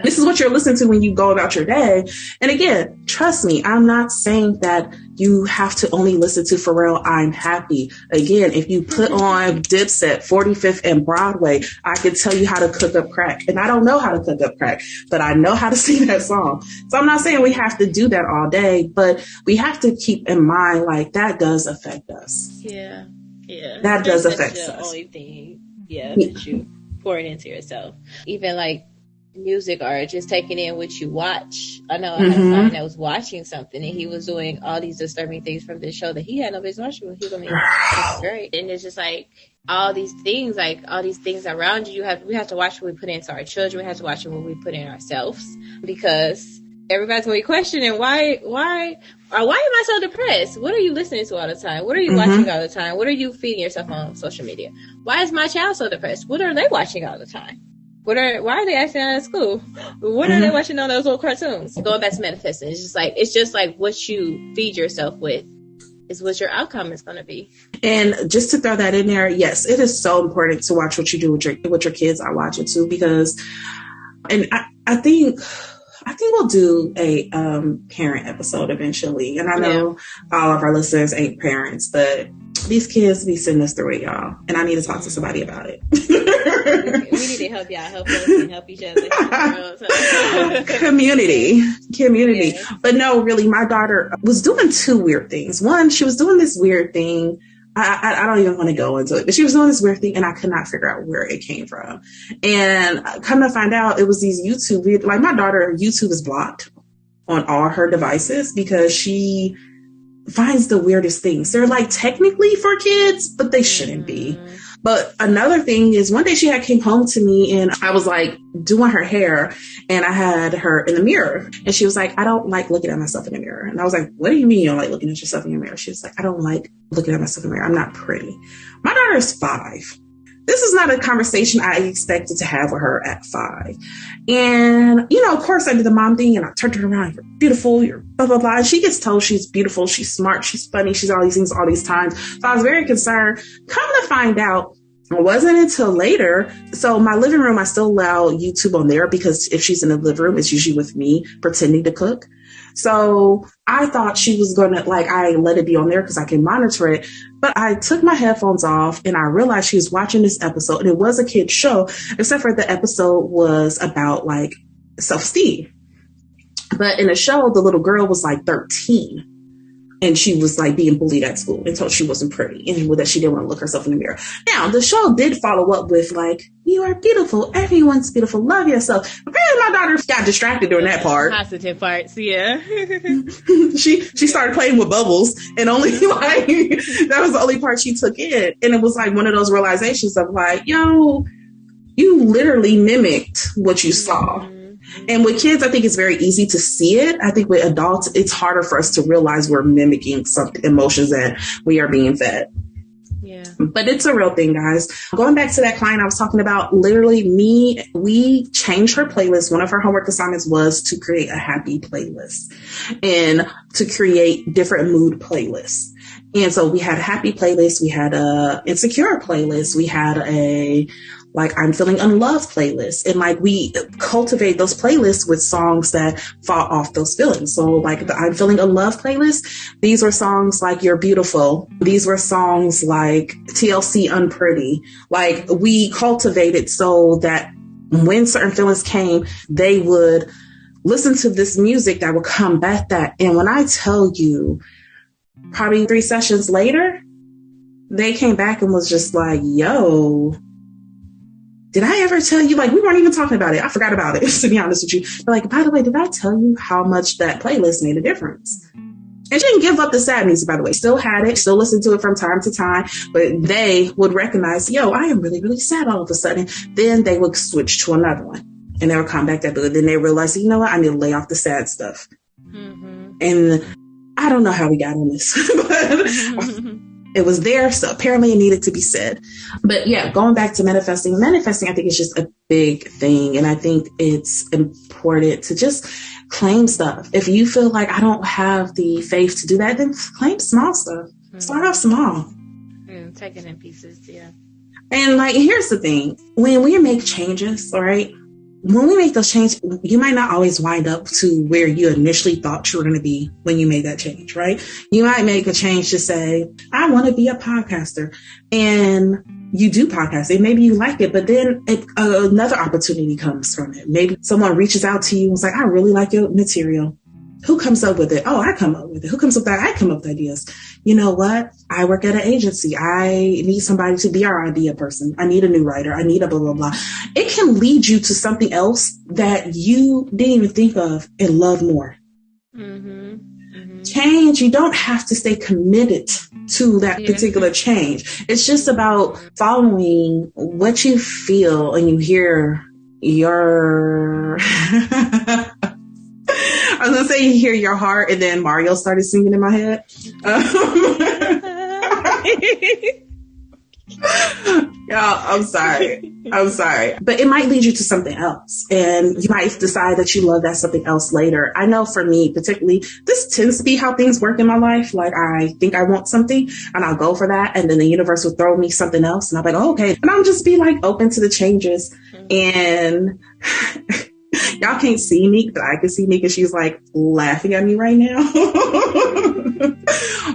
This is what you're listening to when you go about your day. And again, trust me, I'm not saying that you have to only listen to Pharrell, I'm Happy. Again, if you put on Dipset, 45th and Broadway, I can tell you how to cook up crack. And I don't know how to cook up crack, but I know how to sing that song. So I'm not saying we have to do that all day, but we have to keep in mind, like, that does affect us. Yeah. That does affect us. That's the only thing, that you pour it into yourself. Even like music or just taking in what you watch. I know I had a friend that was watching something and he was doing all these disturbing things from this show that he had no business watching. He was like, it's great. And it's just like all these things around you. We have to watch what we put into our children. We have to watch what we put in ourselves, because everybody's going to be questioning why am I so depressed? What are you listening to all the time? What are you watching all the time? What are you feeding yourself on social media? Why is my child so depressed? What are they watching all the time? Why are they acting out at school? What are they watching on those little cartoons? Going back to manifesting, it's just like what you feed yourself with is what your outcome is going to be. And just to throw that in there, yes, it is so important to watch what you do with your kids. I watch it too, because, and I think we'll do a parent episode eventually. And I know all of our listeners ain't parents, but these kids be sending us through it, y'all. And I need to talk to somebody about it. We need to help y'all, help us, and help each other. Community. Yeah. But no, really, my daughter was doing two weird things. One, she was doing this weird thing. I don't even want to go into it, but she was doing this weird thing and I could not figure out where it came from. And come to find out, it was these YouTube videos. Like, my daughter, YouTube is blocked on all her devices because she finds the weirdest things. They're like technically for kids, but they shouldn't be. But another thing is, one day she came home to me and I was like doing her hair and I had her in the mirror and she was like, I don't like looking at myself in the mirror. And I was like, what do you mean you don't like looking at yourself in your mirror? She was like, I don't like looking at myself in the mirror. I'm not pretty. My daughter is 5. This is not a conversation I expected to have with her at 5. And, of course I did the mom thing and I turned her around. You're beautiful. You're blah, blah, blah. And she gets told she's beautiful. She's smart. She's funny. She's all these things all these times. So I was very concerned. Come to find out, it wasn't until later. So my living room, I still allow YouTube on there because if she's in the living room, it's usually with me pretending to cook. So I thought she was going to, I let it be on there because I can monitor it. But I took my headphones off and I realized she was watching this episode and it was a kid's show, except for the episode was about self-esteem. But in the show, the little girl was 13 and she was being bullied at school and told she wasn't pretty and that she didn't want to look herself in the mirror. Now, the show did follow up with you are beautiful. Everyone's beautiful. Love yourself. Apparently my daughter got distracted during that part. Positive parts, yeah. She started playing with bubbles and only that was the only part she took in. And it was one of those realizations of you literally mimicked what you saw. And with kids, I think it's very easy to see it. I think with adults, it's harder for us to realize we're mimicking some emotions that we are being fed. Yeah. But it's a real thing, guys. Going back to that client I was talking about, literally we changed her playlist. One of her homework assignments was to create a happy playlist and to create different mood playlists. And so we had a happy playlist. We had a insecure playlist. We had a I'm feeling unloved playlist. And we cultivate those playlists with songs that fall off those feelings. So the I'm feeling unloved playlist, these were songs like You're Beautiful. These were songs like TLC Unpretty. We cultivated so that when certain feelings came, they would listen to this music that would combat that. And when I tell you, probably 3 sessions later, they came back and was just yo, did I ever tell you, we weren't even talking about it. I forgot about it, to be honest with you. But by the way, did I tell you how much that playlist made a difference? And she didn't give up the sad music, by the way. Still had it, still listened to it from time to time. But they would recognize, I am really, really sad all of a sudden. Then they would switch to another one. And they would come back that good. Then they realized, you know what? I need to lay off the sad stuff. Mm-hmm. And I don't know how we got on this. But It was there, so apparently it needed to be said. But yeah, going back to manifesting, I think it's just a big thing. And I think it's important to just claim stuff. If you feel like I don't have the faith to do that, then claim small stuff. Start off small. Take it in pieces, yeah. And like, here's the thing. When we make changes, all right, when we make those changes, you might not always wind up to where you initially thought you were going to be when you made that change, right? You might make a change to say, I want to be a podcaster. And you do podcasting. Maybe you like it, but then another opportunity comes from it. Maybe someone reaches out to you and is like, I really like your material. Who comes up with it? Oh, I come up with it. Who comes up with that? I come up with ideas. You know what? I work at an agency. I need somebody to be our idea person. I need a new writer. I need a blah, blah, blah. It can lead you to something else that you didn't even think of and love more. Change. You don't have to stay committed to that particular change. It's just about following what you feel and you hear your... I was going to say you hear your heart, and then Mario started singing in my head. Y'all, I'm sorry. But it might lead you to something else. And you might decide that you love that something else later. I know for me, particularly, this tends to be how things work in my life. Like, I think I want something and I'll go for that. And then the universe will throw me something else. And I'm like, oh, okay. And I'll just be like open to the changes. And y'all can't see Nique, but I can see Nique, and she's like laughing at me right now.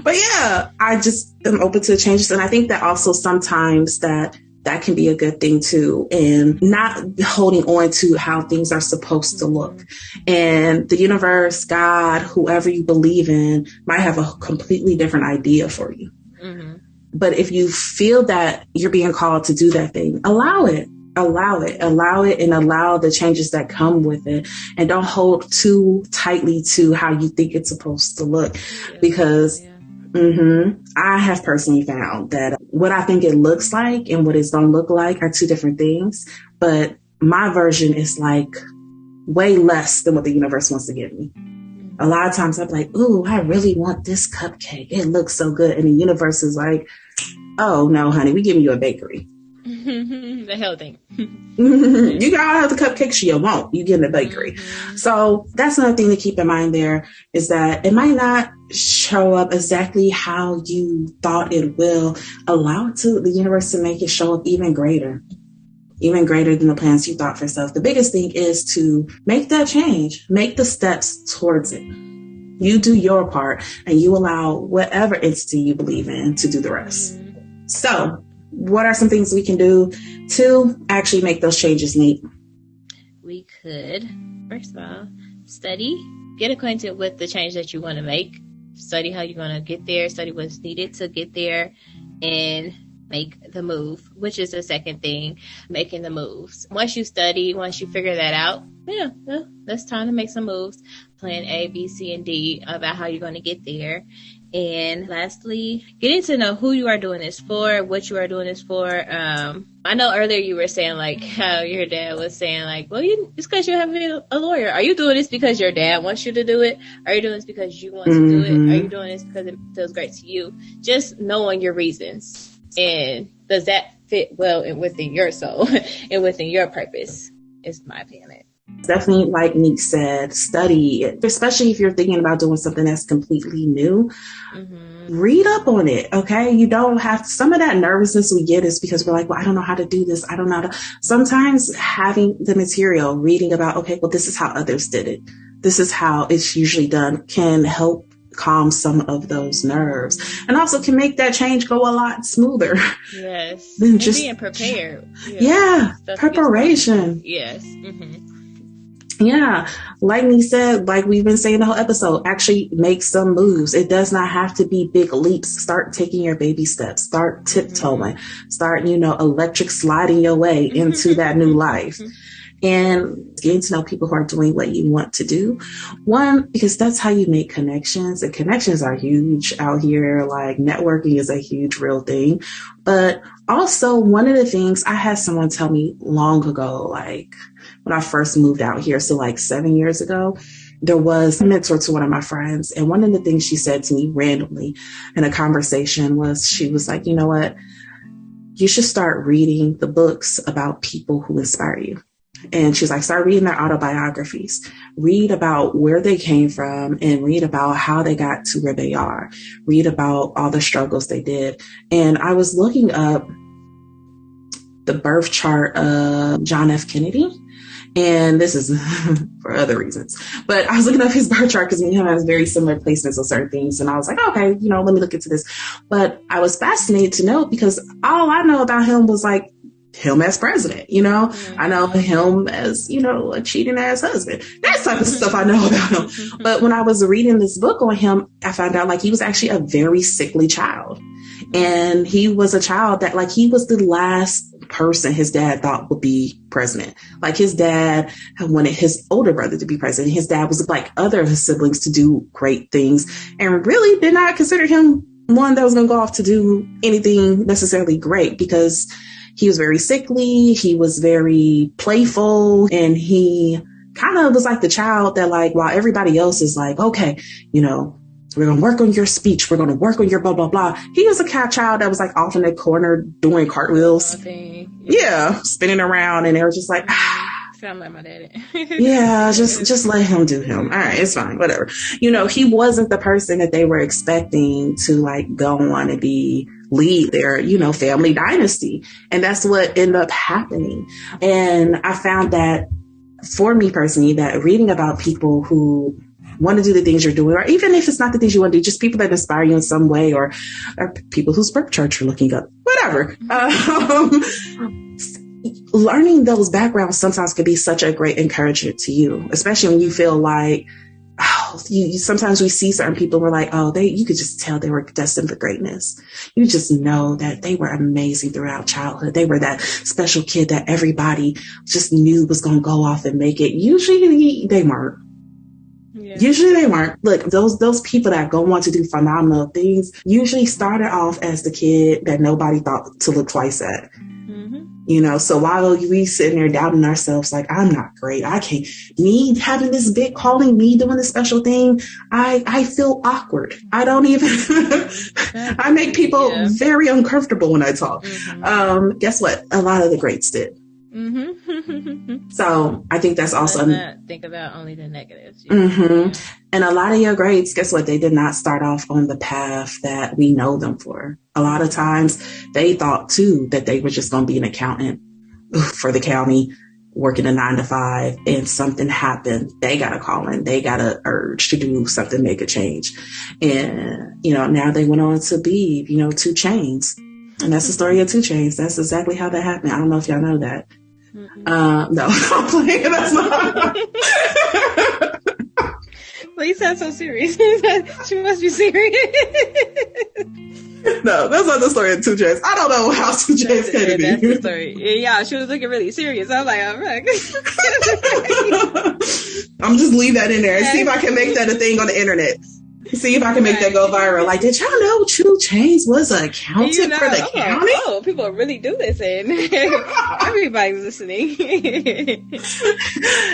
But yeah, I just am open to the changes. And I think that also sometimes that can be a good thing too, and not holding on to how things are supposed to look. And the universe, God, whoever you believe in, might have a completely different idea for you. But if you feel that you're being called to do that thing, allow it, and allow the changes that come with it. And don't hold too tightly to how you think it's supposed to look, because I have personally found that what I think it looks like and what it's going to look like are two different things. But my version is like way less than what the universe wants to give me. A lot of times I'm like, ooh, I really want this cupcake. It looks so good. And the universe is like, oh, no, honey, we giving you a bakery. The hell thing. You got all the cupcakes you want. You get in the bakery. So that's another thing to keep in mind there, is that it might not show up exactly how you thought it will. Allow the universe to make it show up even greater than the plans you thought for yourself. The biggest thing is to make that change, make the steps towards it. You do your part, and you allow whatever entity you believe in to do the rest. So what are some things we can do to actually make those changes, Nique? We could, first of all, study, get acquainted with the change that you want to make, study how you're going to get there, study what's needed to get there, and make the move, which is the second thing, making the moves. Once you study, once you figure that out, that's time to make some moves. Plan A, B, C, and D about how you're going to get there. And lastly, getting to know who you are doing this for, what you are doing this for. I know earlier you were saying like how your dad was saying like, well, it's because you have a lawyer. Are you doing this because your dad wants you to do it? Are you doing this because you want to do it? Are you doing this because it feels great to you? Just knowing your reasons. And does that fit well within your soul and within your purpose, is my opinion. Definitely, like Nique said, study, especially if you're thinking about doing something that's completely new. Read up on it, okay? You don't have to, some of that nervousness we get is because we're like, well, I don't know how to do this. I don't know how to. Sometimes having the material, reading about, okay, well, this is how others did it. This is how it's usually done, can help calm some of those nerves, and also can make that change go a lot smoother. Yes. Than and just being prepared. Yeah. Preparation. Yes. Yeah, like we said, like we've been saying the whole episode, actually make some moves. It does not have to be big leaps. Start taking your baby steps. Start tiptoeing. Start, electric sliding your way into that new life. And getting to know people who are doing what you want to do. One, because that's how you make connections. And connections are huge out here. Like networking is a huge real thing. But also one of the things I had someone tell me long ago, like when I first moved out here, so like 7 years ago, there was a mentor to one of my friends. And one of the things she said to me randomly in a conversation was, she was like, you know what? You should start reading the books about people who inspire you. And she's like, start reading their autobiographies, read about where they came from and read about how they got to where they are, read about all the struggles they did. And I was looking up the birth chart of John F. Kennedy. And this is for other reasons, but I was looking up his birth chart because me and him has very similar placements on certain things. And I was like, okay, let me look into this. But I was fascinated to know, because all I know about him was like him as president, I know him as, a cheating ass husband. That type of stuff I know about him. But when I was reading this book on him, I found out like he was actually a very sickly child. And he was a child that like he was the last person his dad thought would be president. Like his dad wanted his older brother to be president. His dad was like other his siblings to do great things and really did not consider him one that was going to go off to do anything necessarily great, because he was very sickly. He was very playful, and he kind of was like the child that like, while everybody else is like, okay, we're going to work on your speech. We're going to work on your blah, blah, blah. He was a child that was like off in the corner doing cartwheels. Yeah, spinning around. And they were just like, sound like my daddy. Yeah, just let him do him. All right, it's fine, whatever. He wasn't the person that they were expecting to like go on and lead their, family dynasty. And that's what ended up happening. And I found that for me personally, that reading about people who want to do the things you're doing, or even if it's not the things you want to do, just people that inspire you in some way, or people whose birth chart you're looking up, whatever. Learning those backgrounds sometimes can be such a great encouragement to you, especially when you feel like, sometimes we see certain people, we're like, you could just tell they were destined for greatness. You just know that they were amazing throughout childhood. They were that special kid that everybody just knew was going to go off and make it. Usually they weren't. Yeah. Usually they weren't. Look, those people that go on to do phenomenal things usually started off as the kid that nobody thought to look twice at. So while we sitting there doubting ourselves, like, I'm not great, I can't, me having this big calling, me doing this special thing, I feel awkward. I don't even, I make people very uncomfortable when I talk. Guess what? A lot of the greats did. So I think that's also think about only the negatives. And a lot of your greats, guess what? They did not start off on the path that we know them for. A lot of times they thought too that they were just going to be an accountant for the county, working a 9-to-5, and something happened. They got a calling. They got an urge to do something, make a change. And, now they went on to be, 2 Chainz. And that's the story of 2 Chainz. That's exactly how that happened. I don't know if y'all know that. No, I'm playing. That's not. Well, you sound so serious. She must be serious. No, that's not the story of 2 Chainz. I don't know how 2 Chainz came to be. That's the story. Yeah, she was looking really serious. I was like, all right. I'm just leave that in there and see if I can make that a thing on the internet. See if I can make that go viral. Like, did y'all know 2 Chainz was an accountant for the county? Oh, people really do this, and everybody's listening.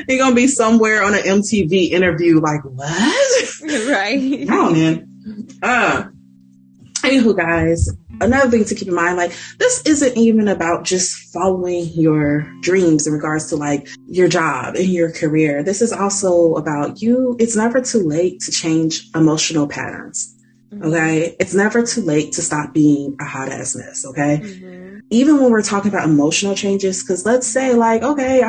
You're gonna be somewhere on an MTV interview, like, what? Right. Oh man. Anywho, guys, another thing to keep in mind, like, this isn't even about just following your dreams in regards to like your job and your career. This is also about you. It's never too late to change emotional patterns. Okay. It's never too late to stop being a hot ass mess. Okay. Even when we're talking about emotional changes, because let's say like, okay,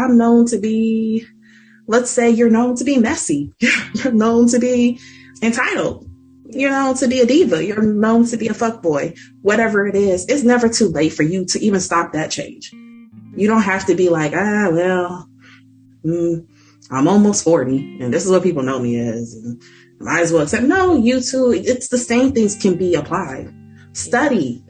let's say you're known to be messy. You're known to be entitled. You're known to be a diva. You're known to be a fuckboy. Whatever it is, it's never too late for you to even stop that change. You don't have to be like, I'm almost 40 and this is what people know me as. And I might as well accept. No, you too. It's the same things can be applied. Study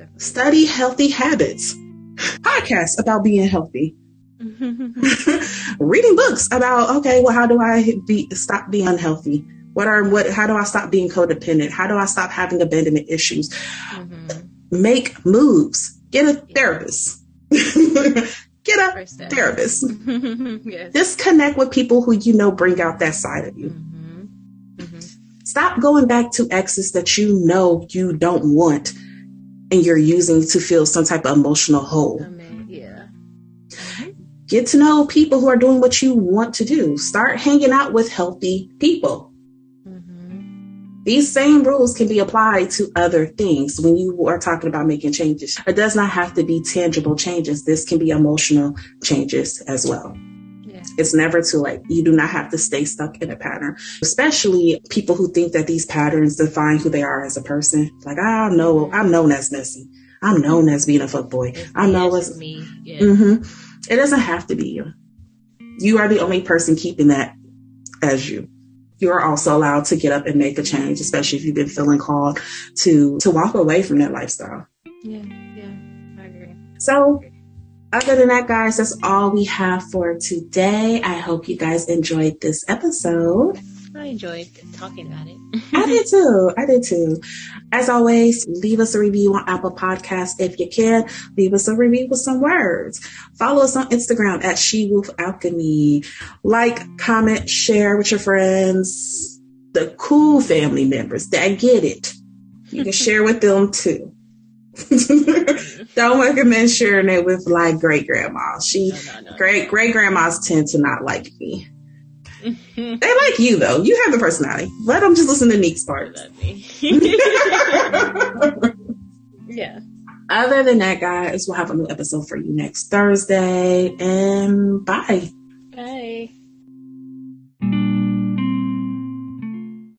healthy habits. Podcasts about being healthy. Reading books about, okay, well, how do I stop being unhealthy? How do I stop being codependent? How do I stop having abandonment issues? Make moves. Get a therapist. Get a therapist. Yes. Just connect with people who bring out that side of you. Stop going back to exes that you know you don't want and you're using to fill some type of emotional hole. Yeah. Get to know people who are doing what you want to do. Start hanging out with healthy people. These same rules can be applied to other things when you are talking about making changes. It does not have to be tangible changes. This can be emotional changes as well. Yeah. It's never too late. You do not have to stay stuck in a pattern, especially people who think that these patterns define who they are as a person. Like, I'm known as messy. I'm known as being a fuckboy. I know it's me. Yeah. It doesn't have to be you. You are the only person keeping that as you. You are also allowed to get up and make a change, especially if you've been feeling called to walk away from that lifestyle. Yeah, I agree. So other than that, guys, that's all we have for today. I hope you guys enjoyed this episode. I enjoyed talking about it. I did too. As always, leave us a review on Apple Podcasts if you can. Leave us a review with some words. Follow us on Instagram at SheWolfAlchemy. Like, comment, share with your friends. The cool family members that get it. You can share with them too. Don't recommend sharing it with like great grandma. Great grandmas tend to not like me. They like you though. You have the personality. Let them just listen to Nique's part. Yeah. Other than that, guys, we'll have a new episode for you next Thursday. And bye. Bye.